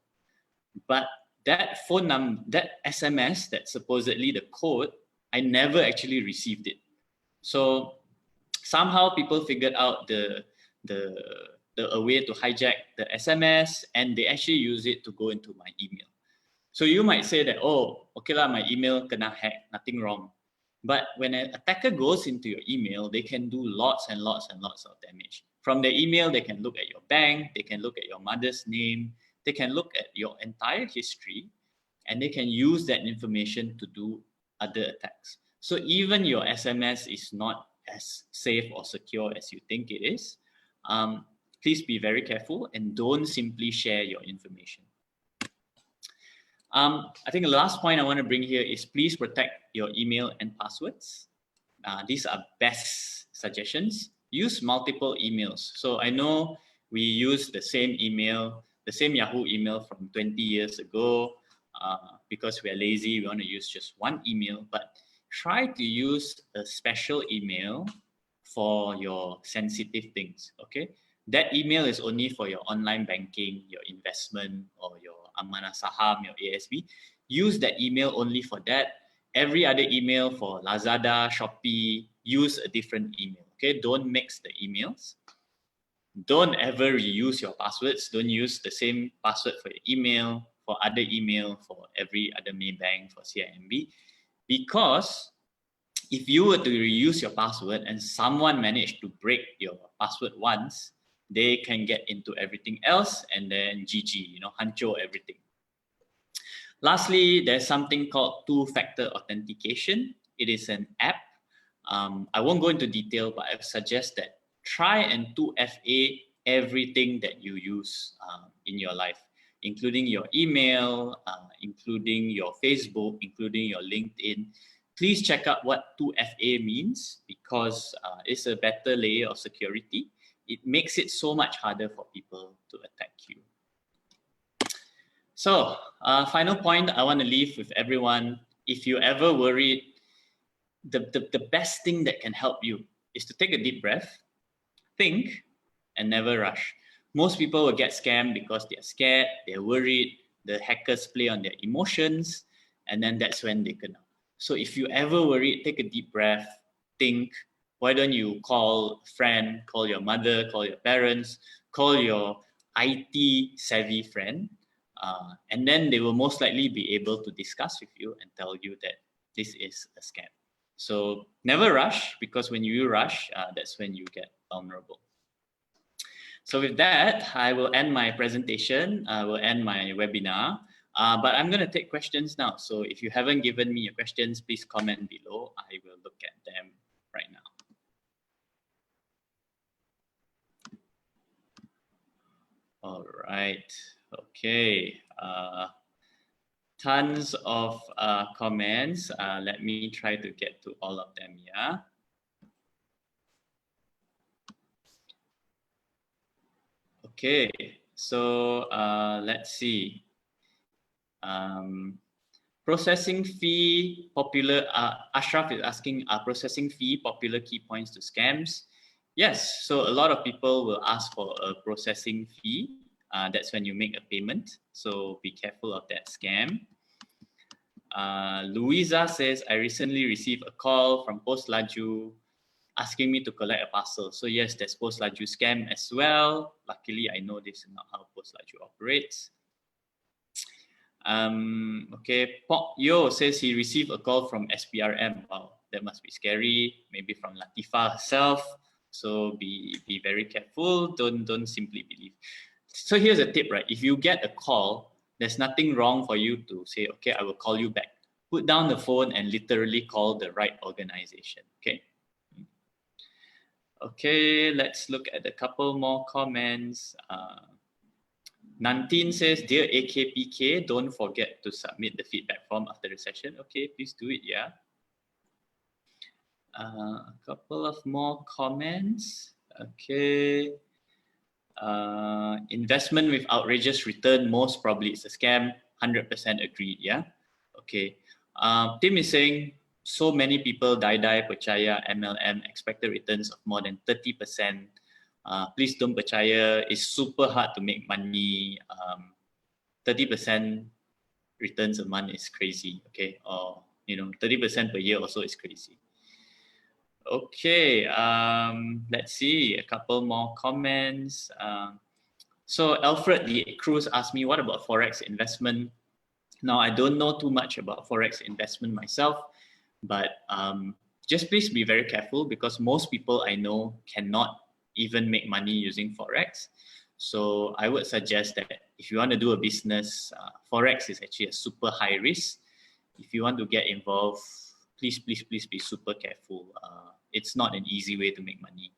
But that phone number, that SMS, that supposedly the code, I never actually received it. So somehow people figured out a way to hijack the SMS, and they actually use it to go into my email. So you might say that, oh, okay lah, my email kena hack, nothing wrong. But when an attacker goes into your email, they can do lots and lots and lots of damage. From the email, they can look at your bank, they can look at your mother's name, they can look at your entire history, and they can use that information to do other attacks. So even your SMS is not as safe or secure as you think it is. Please be very careful and don't simply share your information. I think the last point I want to bring here is please protect your email and passwords. These are best suggestions. Use multiple emails. So I know we use the same email, the same Yahoo email from 20 years ago. Because we are lazy, we want to use just one email, but try to use a special email for your sensitive things, okay? That email is only for your online banking, your investment, or your Amanah Saham, your ASB. Use that email only for that. Every other email for Lazada, Shopee, use a different email, okay? Don't mix the emails. Don't ever reuse your passwords. Don't use the same password for your email, for other email, for every other Maybank, for CIMB. Because if you were to reuse your password and someone managed to break your password once, they can get into everything else and then GG, hancho everything. Lastly, there's something called two-factor authentication. It is an app. I won't go into detail, but I suggest that try and 2FA everything that you use in your life, including your email, including your Facebook, including your LinkedIn. Please check out what 2FA means, because it's a better layer of security. It makes it so much harder for people to attack you. So, final point I want to leave with everyone. If you ever worried, the best thing that can help you is to take a deep breath, think, and never rush. Most people will get scammed because they're scared, they're worried, the hackers play on their emotions, and then that's when they can. So if you ever worried, take a deep breath, think. Why don't you call a friend, call your mother, call your parents, call your IT savvy friend, and then they will most likely be able to discuss with you and tell you that this is a scam. So never rush, because when you rush, that's when you get vulnerable. So with that, I will end my presentation. I will end my webinar. But I'm going to take questions now. So if you haven't given me your questions, please comment below. I will look at them right now. right. Okay. Tons of comments. Let me try to get to all of them. Yeah. Okay. So let's see. Processing fee popular. Ashraf is asking, are processing fee popular key points to scams? Yes. So a lot of people will ask for a processing fee. That's when you make a payment. So be careful of that scam. Louisa says, I recently received a call from Post Laju asking me to collect a parcel. So yes, there's Post Laju scam as well. Luckily, I know this is not how Post Laju operates. Okay, Pok Yo says he received a call from SPRM. Wow, that must be scary. Maybe from Latifa herself. So be very careful. Don't simply believe. So here's a tip, right? If you get a call, there's nothing wrong for you to say, okay, I will call you back. Put down the phone and literally call the right organization. Okay. Okay, let's look at a couple more comments. Nantin says, dear AKPK, don't forget to submit the feedback form after the session. Okay, please do it, yeah. A couple of more comments. Okay. Investment with outrageous return, most probably it's a scam. 100% agreed, yeah. Okay. Tim is saying, so many people die percaya MLM expected returns of more than 30%. Please don't percaya. It's super hard to make money. 30% returns a month is crazy. Okay, or 30% per year also is crazy. Okay, let's see a couple more comments. So Alfred the Cruz asked me, what about Forex investment? Now, I don't know too much about Forex investment myself, but just please be very careful because most people I know cannot even make money using Forex. So I would suggest that if you want to do a business, Forex is actually a super high risk. If you want to get involved, please be super careful. It's not an easy way to make money.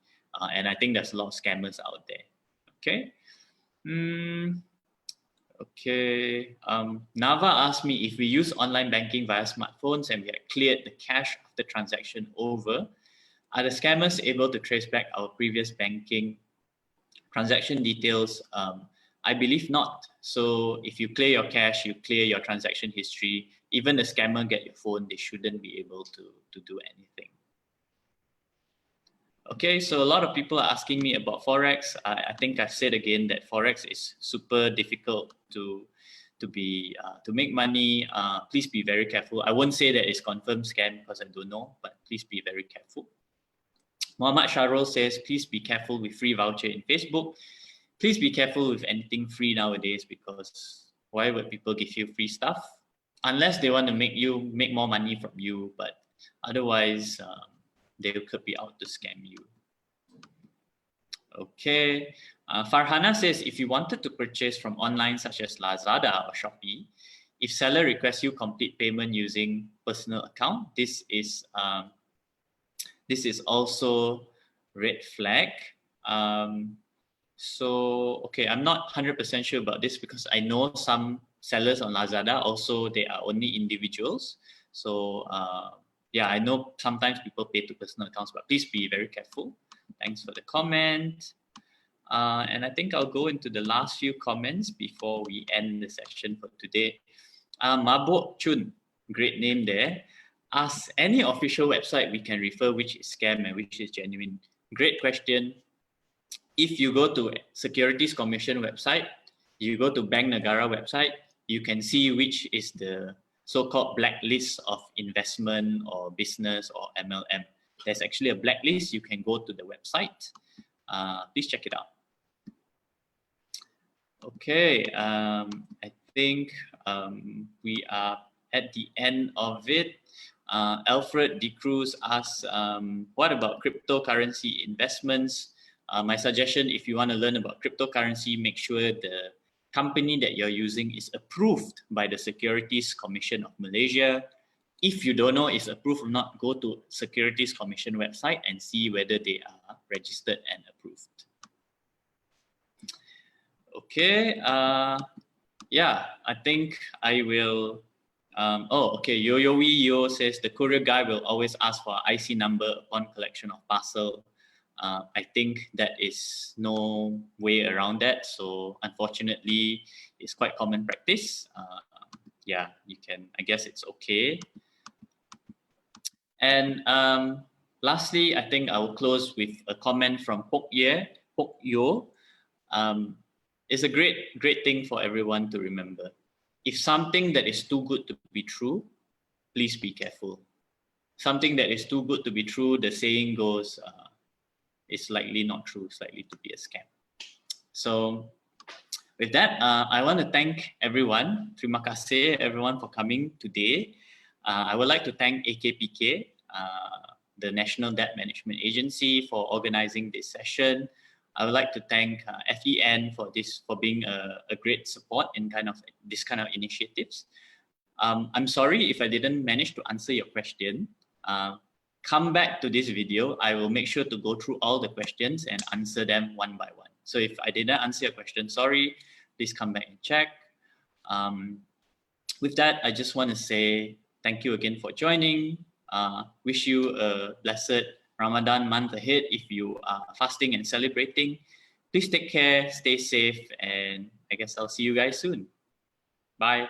And I think there's a lot of scammers out there. Okay. Okay. Nava asked me if we use online banking via smartphones and we had cleared the cash of the transaction over, are the scammers able to trace back our previous banking transaction details? I believe not. So if you clear your cash, you clear your transaction history, even the scammer get your phone, they shouldn't be able to do anything. Okay, so a lot of people are asking me about Forex. I think I've said again that Forex is super difficult to make money. Please be very careful. I won't say that it's confirmed scam because I don't know, but please be very careful. Muhammad Sharul says, please be careful with free voucher in Facebook. Please be careful with anything free nowadays because why would people give you free stuff? Unless they want to make more money from you, but otherwise they could be out to scam you. Okay. Farhana says, if you wanted to purchase from online such as Lazada or Shopee, if seller requests you complete payment using personal account, this is also red flag. So, okay, I'm not 100% sure about this because I know some sellers on Lazada also, they are only individuals. So, yeah, I know sometimes people pay to personal accounts, but please be very careful. Thanks for the comment. And I think I'll go into the last few comments before we end the session for today. Mabok Chun, great name there. Ask any official website we can refer which is scam and which is genuine. Great question. If you go to Securities Commission website, you go to Bank Negara website, you can see which is the so-called blacklist of investment or business or MLM. There's actually a blacklist. You can go to the website. Please check it out. Okay, I think we are at the end of it. Alfred De Cruz asks, what about cryptocurrency investments? My suggestion, if you want to learn about cryptocurrency, make sure the company that you're using is approved by the Securities Commission of Malaysia. If you don't know it's approved or not, go to Securities Commission website and see whether they are registered and approved. Okay. Okay. Yeah, I think I will. Okay. Yo says the courier guy will always ask for IC number upon collection of parcel. I think that is no way around that. So unfortunately, it's quite common practice. Yeah, you can. I guess it's okay. And lastly, I think I will close with a comment from Pok Yo. It's a great thing for everyone to remember. If something that is too good to be true, please be careful. Something that is too good to be true, the saying goes, it's likely not true, it's likely to be a scam. So with that, I want to thank everyone. Terima kasih everyone for coming today. I would like to thank AKPK, the National Debt Management Agency, for organizing this session. I would like to thank FEN for being a great support in this kind of initiatives. I'm sorry if I didn't manage to answer your question. Come back to this video. I will make sure to go through all the questions and answer them one by one. So if I didn't answer your question, sorry, please come back and check. With that, I just want to say thank you again for joining. Wish you a blessed Ramadan month ahead if you are fasting and celebrating. Please take care, stay safe, and I guess I'll see you guys soon. Bye.